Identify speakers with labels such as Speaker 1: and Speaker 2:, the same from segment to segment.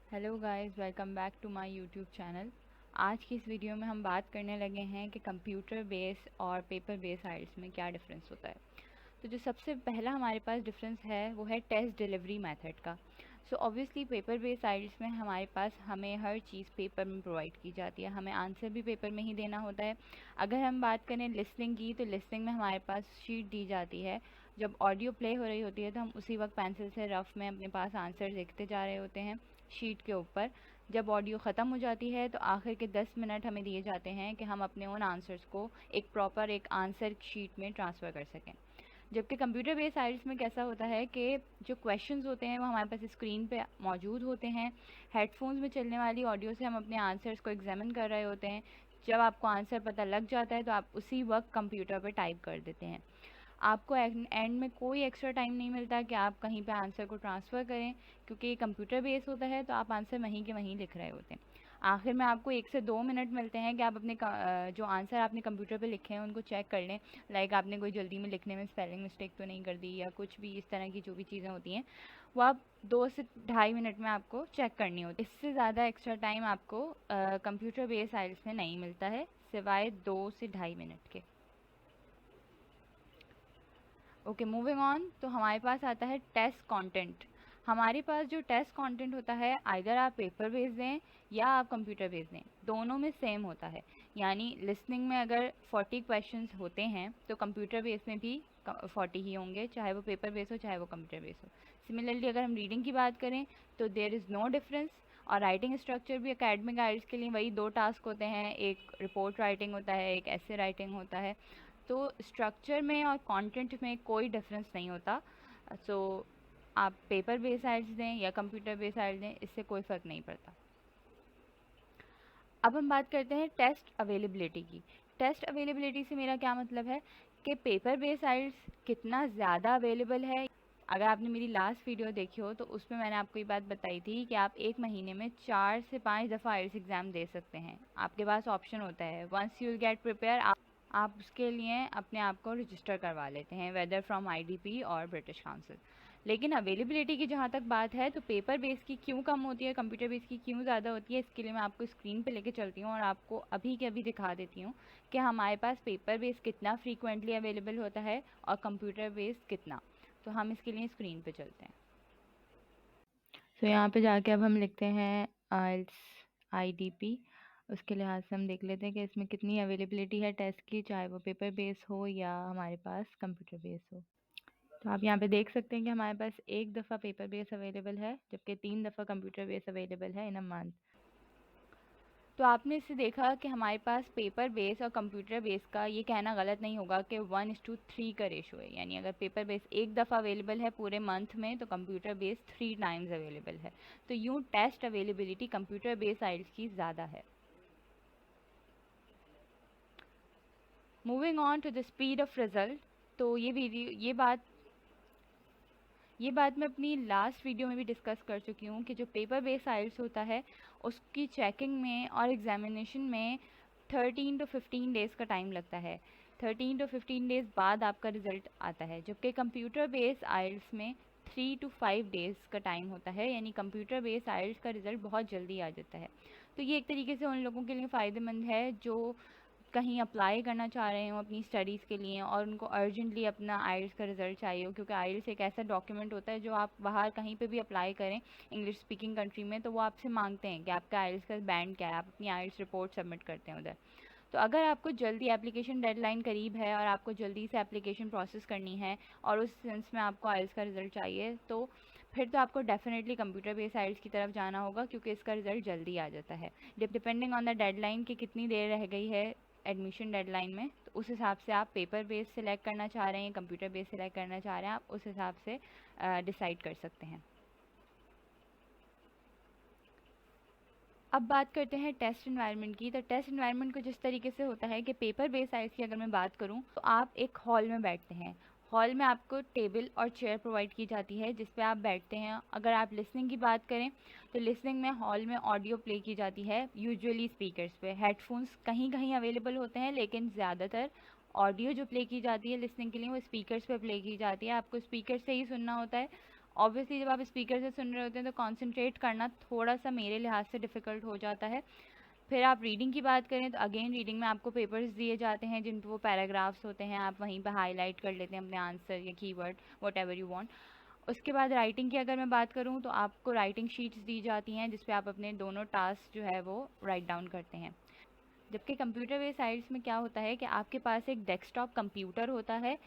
Speaker 1: Hello guys, welcome back to my YouTube channel. आज की इस वीडियो में हम बात करने लगे हैं कि कंप्यूटर बेस और पेपर बेस आइल्स में क्या डिफरेंस होता है। तो जो सबसे पहला हमारे पास डिफरेंस है वो है टेस्ट डिलीवरी मेथड का। सो ऑब्वियसली पेपर बेस आइल्स में हमारे पास हमें हर चीज़ पेपर में प्रोवाइड की जाती है, हमें आंसर भी पेपर में ही देना होता है। अगर हम बात करें लिसनिंग की, तो लिसनिंग में हमारे पास शीट दी जाती है। जब ऑडियो प्ले हो रही होती है तो हम उसी वक्त पेंसिल से रफ में अपने पास आंसर लिखते जा रहे होते हैं शीट के ऊपर। जब ऑडियो ख़त्म हो जाती है तो आखिर के 10 मिनट हमें दिए जाते हैं कि हम अपने उन आंसर्स को एक प्रॉपर एक आंसर शीट में ट्रांसफ़र कर सकें। जबकि कंप्यूटर बेस्ड साइट्स में कैसा होता है कि जो क्वेश्चंस होते हैं वो हमारे पास स्क्रीन पे मौजूद होते हैं। हेडफोन्स में चलने वाली ऑडियो से हम अपने आंसर्स को एग्जामिन कर रहे होते हैं। जब आपको आंसर पता लग जाता है तो आप उसी वक्त कंप्यूटर पर टाइप कर देते हैं। आपको एंड में कोई एक्स्ट्रा टाइम नहीं मिलता कि आप कहीं पे आंसर को ट्रांसफ़र करें, क्योंकि ये कंप्यूटर बेस होता है तो आप आंसर वहीं के वहीं लिख रहे होते हैं। आखिर में आपको 1 से 2 मिनट मिलते हैं कि आप अपने जो आंसर आपने कंप्यूटर पे लिखे हैं उनको चेक कर लें। लाइक आपने कोई जल्दी में लिखने में स्पेलिंग मिस्टेक तो नहीं कर दी या कुछ भी इस तरह की जो भी चीज़ें होती हैं वो आप 2 से ढाई मिनट में आपको चेक करनी होती है। इससे ज़्यादा एक्स्ट्रा टाइम आपको कंप्यूटर बेस आइल्स में नहीं मिलता है, सिवाय 2 से ढाई मिनट के। Okay, moving on. तो हमारे पास आता है टेस्ट कंटेंट। हमारे पास जो टेस्ट कंटेंट होता है, आइदर आप पेपर बेस दें या आप कंप्यूटर बेस दें, दोनों में सेम होता है। यानी लिसनिंग में अगर 40 क्वेश्चंस होते हैं तो कंप्यूटर बेस में भी 40 ही होंगे, चाहे वो पेपर बेस हो चाहे वो कंप्यूटर बेस हो। सिमिलरली अगर हम रीडिंग की बात करें तो देयर इज़ नो डिफरेंस। और राइटिंग स्ट्रक्चर भी एकेडमिक आइल्स के लिए वही 2 टास्क होते हैं, एक रिपोर्ट राइटिंग होता है, एक ऐसे राइटिंग होता है। तो स्ट्रक्चर में और कंटेंट में कोई डिफरेंस नहीं होता। सो आप पेपर बेस्ड साइट्स दें या कंप्यूटर बेस्ड साइट्स दें, इससे कोई फ़र्क नहीं पड़ता। अब हम बात करते हैं टेस्ट अवेलेबिलिटी की। टेस्ट अवेलेबिलिटी से मेरा क्या मतलब है कि पेपर बेस्ड साइट्स कितना ज़्यादा अवेलेबल है। अगर आपने मेरी लास्ट वीडियो देखी हो तो उसमें मैंने आपको ये बात बताई थी कि आप एक महीने में 4 से 5 दफ़ा आइल्स एग्ज़ाम दे सकते हैं। आपके पास ऑप्शन होता है, once you will get prepare आप उसके लिए अपने आप को रजिस्टर करवा लेते हैं, वेदर फ्रॉम आईडीपी और ब्रिटिश काउंसिल। लेकिन अवेलेबिलिटी की जहाँ तक बात है तो पेपर बेस की क्यों कम होती है, कंप्यूटर बेस की क्यों ज़्यादा होती है, इसके लिए मैं आपको स्क्रीन पे लेके चलती हूँ और आपको अभी के अभी दिखा देती हूँ कि हमारे पास पेपर बेस कितना फ्रीक्वेंटली अवेलेबल होता है और कंप्यूटर बेस कितना। तो हम इसके लिए स्क्रीन पे चलते हैं। तो यहाँ पे जाके अब हम लिखते हैं आइल्स आईडीपी। उसके लिहाज से हम देख लेते हैं कि इसमें कितनी अवेलेबिलिटी है टेस्ट की, चाहे वो पेपर बेस हो या हमारे पास कंप्यूटर बेस हो। तो आप यहाँ पे देख सकते हैं कि हमारे पास एक दफ़ा पेपर बेस अवेलेबल है, जबकि 3 दफ़ा कंप्यूटर बेस अवेलेबल है इन अ मंथ। तो आपने इससे देखा कि हमारे पास पेपर बेस और कंप्यूटर बेस का ये कहना गलत नहीं होगा कि 1:3 का रेशो है। यानी अगर पेपर बेस एक दफ़ा अवेलेबल है पूरे मंथ में तो कंप्यूटर बेस 3 टाइम्स अवेलेबल है। तो यूँ test availability computer base IELTS की ज़्यादा है। Moving on to the speed of result. तो ये बात मैं अपनी लास्ट वीडियो में भी डिस्कस कर चुकी हूँ कि जो पेपर बेस्ड आइल्स होता है उसकी चेकिंग में और एग्जामिनेशन में 13 to 15 डेज़ का टाइम लगता है। 13 to 15 डेज़ बाद आपका रिज़ल्ट आता है, जबकि कंप्यूटर बेस्ड आइल्स में 3 to 5 डेज़ का टाइम होता है। यानी कंप्यूटर बेस्ड आइल्स का रिज़ल्ट बहुत जल्दी आ जाता है। तो ये एक तरीके से उन लोगों के लिए फ़ायदेमंद है जो कहीं अप्लाई करना चाह रहे हों अपनी स्टडीज़ के लिए और उनको अर्जेंटली अपना आइल्स का रिज़ल्ट चाहिए हो, क्योंकि आइल्स एक ऐसा डॉक्यूमेंट होता है जो आप बाहर कहीं पे भी अप्लाई करें इंग्लिश स्पीकिंग कंट्री में तो वो आपसे मांगते हैं कि आपका आइल्स का बैंड क्या है, आप अपनी आइल्स रिपोर्ट सबमिट करते हैं उधर। तो अगर आपको जल्दी एप्लीकेशन डेडलाइन करीब है और आपको जल्दी से एप्लीकेशन प्रोसेस करनी है और उस सेंस में आपको आइल्स का रिज़ल्ट चाहिए, तो फिर तो आपको डेफिनेटली कंप्यूटर बेस्ड आइल्स की तरफ जाना होगा, क्योंकि इसका रिज़ल्ट जल्दी आ जाता है। डिपेंडिंग ऑन द डेडलाइन कि कितनी देर रह गई है एडमिशन डेडलाइन में, तो उस हिसाब से आप पेपर बेस सिलेक्ट करना चाह रहे हैं, कंप्यूटर बेस सिलेक्ट करना चाह रहे हैं, आप उस हिसाब से डिसाइड कर सकते हैं। अब बात करते हैं टेस्ट एनवायरनमेंट की। तो टेस्ट एनवायरनमेंट को जिस तरीके से होता है कि पेपर बेस्ड साइंस की अगर मैं बात करूं तो आप एक हॉल में बैठते हैं। हॉल में आपको टेबल और चेयर प्रोवाइड की जाती है जिस पे आप बैठते हैं। अगर आप लिसनिंग की बात करें तो लिसनिंग में हॉल में ऑडियो प्ले की जाती है, यूजुअली स्पीकर्स पे। हेडफोन्स कहीं कहीं अवेलेबल होते हैं, लेकिन ज़्यादातर ऑडियो जो प्ले की जाती है लिसनिंग के लिए वो स्पीकर्स पे प्ले की जाती है, आपको स्पीकर से ही सुनना होता है। ऑब्वियसली जब आप स्पीकर से सुन रहे होते हैं तो कॉन्सेंट्रेट करना थोड़ा सा मेरे लिहाज से डिफ़िकल्ट हो जाता है। फिर आप रीडिंग की बात करें तो अगेन रीडिंग में आपको पेपर्स दिए जाते हैं जिन पे वो पैराग्राफ्स होते हैं, आप वहीं पे हाईलाइट कर लेते हैं अपने आंसर या कीवर्ड व्हाटएवर यू वांट। उसके बाद राइटिंग की अगर मैं बात करूँ तो आपको राइटिंग शीट्स दी जाती हैं जिस पे आप अपने दोनों टास्क जो है वो राइट डाउन करते हैं। जबकि कंप्यूटर बेस्ड साइट्स में क्या होता है कि आपके पास एक डेस्कटॉप कंप्यूटर होता है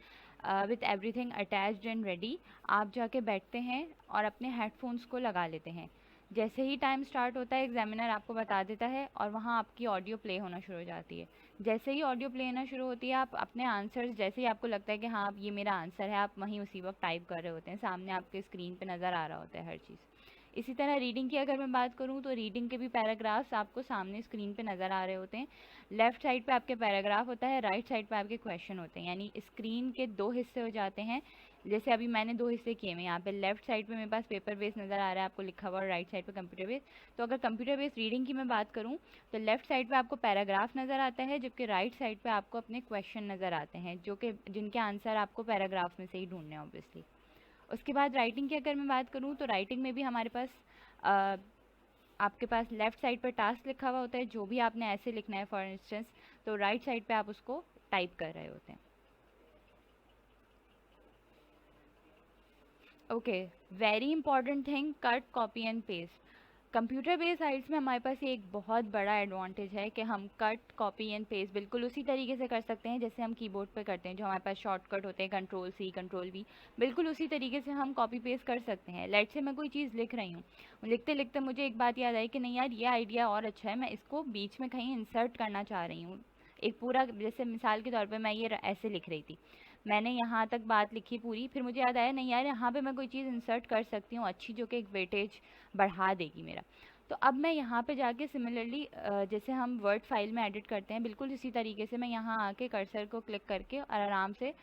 Speaker 1: with everything attached and ready. आप जाके बैठते हैं और अपने हेडफोन्स को लगा लेते हैं। जैसे ही टाइम स्टार्ट होता है एग्जामिनर आपको बता देता है और वहाँ आपकी ऑडियो प्ले होना शुरू हो जाती है। जैसे ही ऑडियो प्ले होना शुरू होती है आप अपने आंसर्स, जैसे ही आपको लगता है कि हाँ ये मेरा आंसर है, आप वहीं उसी वक्त टाइप कर रहे होते हैं, सामने आपके स्क्रीन पे नज़र आ रहा होता है हर चीज़। इसी तरह रीडिंग की अगर मैं बात करूँ तो रीडिंग के भी पैराग्राफ्स आपको सामने स्क्रीन पे नज़र आ रहे होते हैं। लेफ़्ट साइड पे आपके पैराग्राफ होता है, राइट साइड पे आपके क्वेश्चन होते हैं, यानी स्क्रीन के 2 हिस्से हो जाते हैं। जैसे अभी मैंने 2 हिस्से किए हैं, यहाँ पे लेफ़्ट साइड पे मेरे पास पेपर बेस नज़र आ रहा है आपको लिखा हुआ, और राइट साइड पे कंप्यूटर बेस। तो अगर कंप्यूटर बेस रीडिंग की मैं बात करूँ तो लेफ़्ट साइड पे आपको पैराग्राफ नज़र आता है, जबकि राइट साइड पे आपको अपने क्वेश्चन नज़र आते हैं जो कि जिनके आंसर आपको पैराग्राफ में से ही ढूँढने हैं ऑब्वियसली। उसके बाद राइटिंग की अगर मैं बात करूँ तो राइटिंग में भी हमारे पास अ, आपके पास लेफ़्ट साइड पर टास्क लिखा हुआ होता है, जो भी आपने ऐसे लिखना है फॉर इंस्टेंस, तो राइट साइड पे आप उसको टाइप कर रहे होते हैं। Okay, very important thing, cut copy and paste. Computer based sites में हमारे पास ये एक बहुत बड़ा एडवांटेज है कि हम कट कॉपी एंड पेस्ट बिल्कुल उसी तरीके से कर सकते हैं जैसे हम कीबोर्ड पे करते हैं। जो हमारे पास शॉर्टकट होते हैं कंट्रोल सी कंट्रोल वी, बिल्कुल उसी तरीके से हम कॉपी पेस्ट कर सकते हैं। लेट से मैं कोई चीज़ लिख रही हूँ, लिखते लिखते मुझे एक बात याद आई कि नहीं यार ये आइडिया और अच्छा है, मैं इसको बीच में कहीं इंसर्ट करना चाह रही हूँ। एक पूरा, जैसे मिसाल के तौर पे मैं ये ऐसे लिख रही थी, मैंने यहाँ तक बात लिखी पूरी, फिर मुझे याद आया नहीं यार यहाँ पे मैं कोई चीज़ इंसर्ट कर सकती हूँ अच्छी, जो कि एक वेटेज बढ़ा देगी मेरा। तो अब मैं यहाँ पे जाके सिमिलरली जैसे हम वर्ड फाइल में एडिट करते हैं, बिल्कुल इसी तरीके से मैं यहाँ आके कर्सर को क्लिक करके और आराम से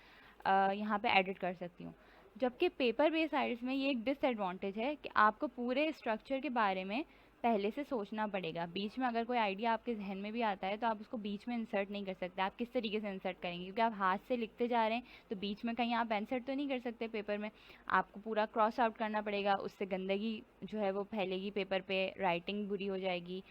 Speaker 1: यहाँ पे एडिट कर सकती हूँ। जबकि पेपर बेस्ड साइट्स में ये एक डिसएडवांटेज है कि आपको पूरे स्ट्रक्चर के बारे में पहले से सोचना पड़ेगा। बीच में अगर कोई आइडिया आपके जहन में भी आता है तो आप उसको बीच में इंसर्ट नहीं कर सकते। आप किस तरीके से इंसर्ट करेंगे, क्योंकि आप हाथ से लिखते जा रहे हैं तो बीच में कहीं आप इंसर्ट तो नहीं कर सकते पेपर में, आपको पूरा क्रॉस आउट करना पड़ेगा, उससे गंदगी जो है वो फैलेगी पेपर पे, राइटिंग बुरी हो जाएगी,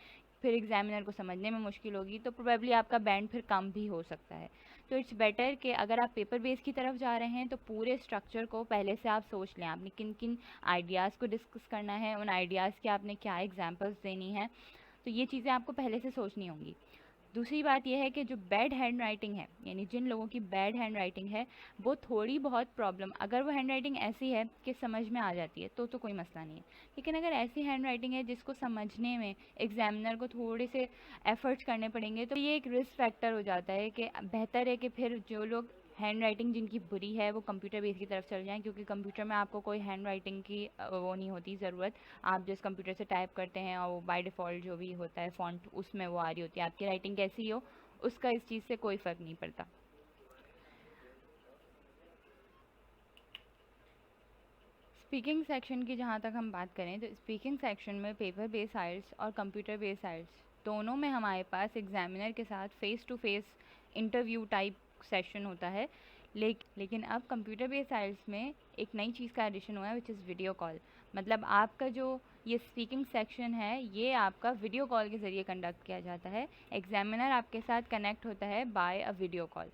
Speaker 1: फिर एग्जामिनर को समझने में मुश्किल होगी, तो प्रोबेबली आपका बैंड फिर कम भी हो सकता है। तो इट्स बेटर कि अगर आप पेपर बेस की तरफ जा रहे हैं तो पूरे स्ट्रक्चर को पहले से आप सोच लें, आपने किन किन आइडियाज़ को डिस्कस करना है, उन आइडियाज़ की आपने क्या एग्जांपल्स देनी है, तो ये चीज़ें आपको पहले से सोचनी होंगी। दूसरी बात यह है कि जो बैड हैंड राइटिंग है, यानी जिन लोगों की बैड हैंड राइटिंग है, वो थोड़ी बहुत प्रॉब्लम, अगर वो हैंड राइटिंग ऐसी है कि समझ में आ जाती है तो कोई मसला नहीं है। लेकिन अगर ऐसी हैंड राइटिंग है जिसको समझने में एग्जामिनर को थोड़े से एफर्ट्स करने पड़ेंगे, तो ये एक रिस्क फैक्टर हो जाता है कि बेहतर है कि फिर जो लोग हैंड राइटिंग जिनकी बुरी है वो कंप्यूटर बेस की तरफ चल जाएं, क्योंकि कंप्यूटर में आपको कोई हैंड राइटिंग की वो नहीं होती ज़रूरत। आप जिस कंप्यूटर से टाइप करते हैं और वो बाय डिफ़ॉल्ट जो भी होता है फ़ॉन्ट उसमें वो आ रही होती है, आपकी राइटिंग कैसी हो उसका इस चीज़ से कोई फ़र्क नहीं पड़ता। स्पीकिंग सेक्शन की जहाँ तक हम बात करें तो स्पीकिंग सेक्शन में पेपर बेस्ड आइल्स और कंप्यूटर बेस्ड आइल्स दोनों में हमारे पास एग्जामिनर के साथ face to face interview type session होता है। लेकिन अब कंप्यूटर बेस्ड आइल्स में एक नई चीज़ का एडिशन हुआ है विच इज़ वीडियो कॉल। मतलब आपका जो ये स्पीकिंग सेक्शन है ये आपका वीडियो कॉल के ज़रिए कंडक्ट किया जाता है। एग्जामिनर आपके साथ कनेक्ट होता है बाय अ वीडियो कॉल।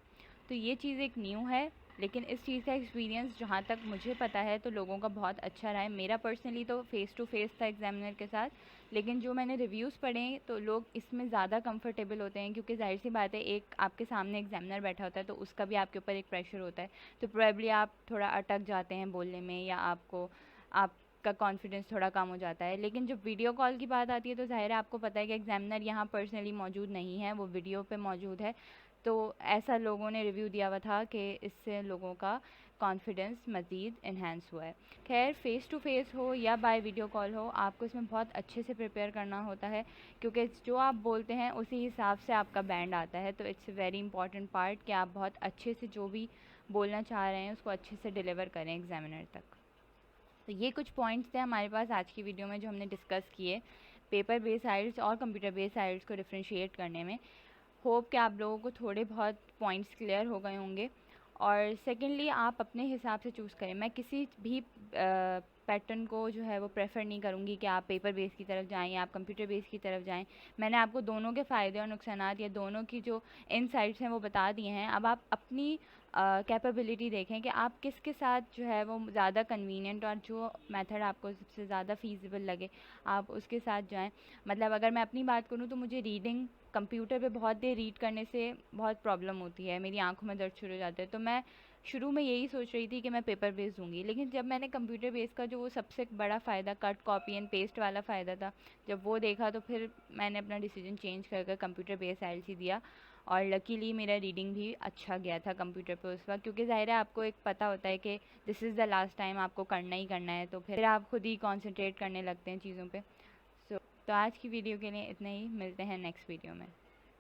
Speaker 1: तो ये चीज़ एक न्यू है, लेकिन इस चीज़ का एक्सपीरियंस जहाँ तक मुझे पता है तो लोगों का बहुत अच्छा रहा है। मेरा पर्सनली तो फ़ेस टू फेस था एग्जामिनर के साथ, लेकिन जो मैंने रिव्यूज़ पढ़े तो लोग इसमें ज़्यादा कंफर्टेबल होते हैं, क्योंकि ज़ाहिर सी बात है एक आपके सामने एग्जामिनर बैठा होता है तो उसका भी आपके ऊपर एक प्रेशर होता है, तो प्रोबेबली आप थोड़ा अटक जाते हैं बोलने में, या आपका कॉन्फिडेंस थोड़ा कम हो जाता है। लेकिन जब वीडियो कॉल की बात आती है तो ज़ाहिर है आपको पता है कि एग्जामिनर यहाँ पर्सनली मौजूद नहीं है, वो वीडियो पे मौजूद है। तो ऐसा लोगों ने रिव्यू दिया हुआ था कि इससे लोगों का कॉन्फिडेंस मज़ीद इन्हेंस हुआ है। खैर फ़ेस टू फेस हो या बाय वीडियो कॉल हो, आपको इसमें बहुत अच्छे से प्रिपेयर करना होता है, क्योंकि जो आप बोलते हैं उसी हिसाब से आपका बैंड आता है। तो it's a very important part कि आप बहुत अच्छे से जो भी बोलना चाह रहे हैं उसको अच्छे से डिलीवर करें एग्जामिनर तक। तो ये कुछ पॉइंट्स थे हमारे पास आज की वीडियो में जो हमने डिस्कस किए पेपर बेस्ड आइल्स और कंप्यूटर बेस्ड आइल्स को डिफ्रेंशिएट करने में। होप कि आप लोगों को थोड़े बहुत पॉइंट्स क्लियर हो गए होंगे। और सेकेंडली आप अपने हिसाब से चूज़ करें। मैं किसी भी पैटर्न को जो है वो प्रेफर नहीं करूँगी कि आप पेपर बेस की तरफ जाएँ या आप कंप्यूटर बेस की तरफ जाएँ। मैंने आपको दोनों के फ़ायदे और नुकसानात या दोनों की जो इनसाइट्स हैं वो बता दिए हैं। अब आप अपनी कैपेबिलिटी देखें कि आप किसके साथ जो है वो ज़्यादा कन्वीनियंट और जो मेथड आपको सबसे ज़्यादा फ़ीज़िबल लगे आप उसके साथ जाएँ। मतलब अगर मैं अपनी बात करूँ तो मुझे रीडिंग कंप्यूटर पे बहुत देर रीड करने से बहुत प्रॉब्लम होती है, मेरी आँखों में दर्द शुरू हो जाता है। तो मैं शुरू में यही सोच रही थी कि मैं पेपर बेस दूँगी, लेकिन जब मैंने कंप्यूटर बेस का जो वो सबसे बड़ा फ़ायदा कट कॉपी एंड पेस्ट वाला फ़ायदा था, जब वो देखा तो फिर मैंने अपना डिसीजन चेंज कर कर कंप्यूटर बेस आईएलटीएस ही दिया। और लकीली मेरा रीडिंग भी अच्छा गया था कंप्यूटर पे उस वक्त, क्योंकि ज़ाहिर है आपको एक पता होता है कि this is the last time, आपको करना ही करना है, तो फिर आप खुद ही कॉन्सेंट्रेट करने लगते हैं चीज़ों पे। तो आज की वीडियो के लिए इतना ही, मिलते हैं नेक्स्ट वीडियो में।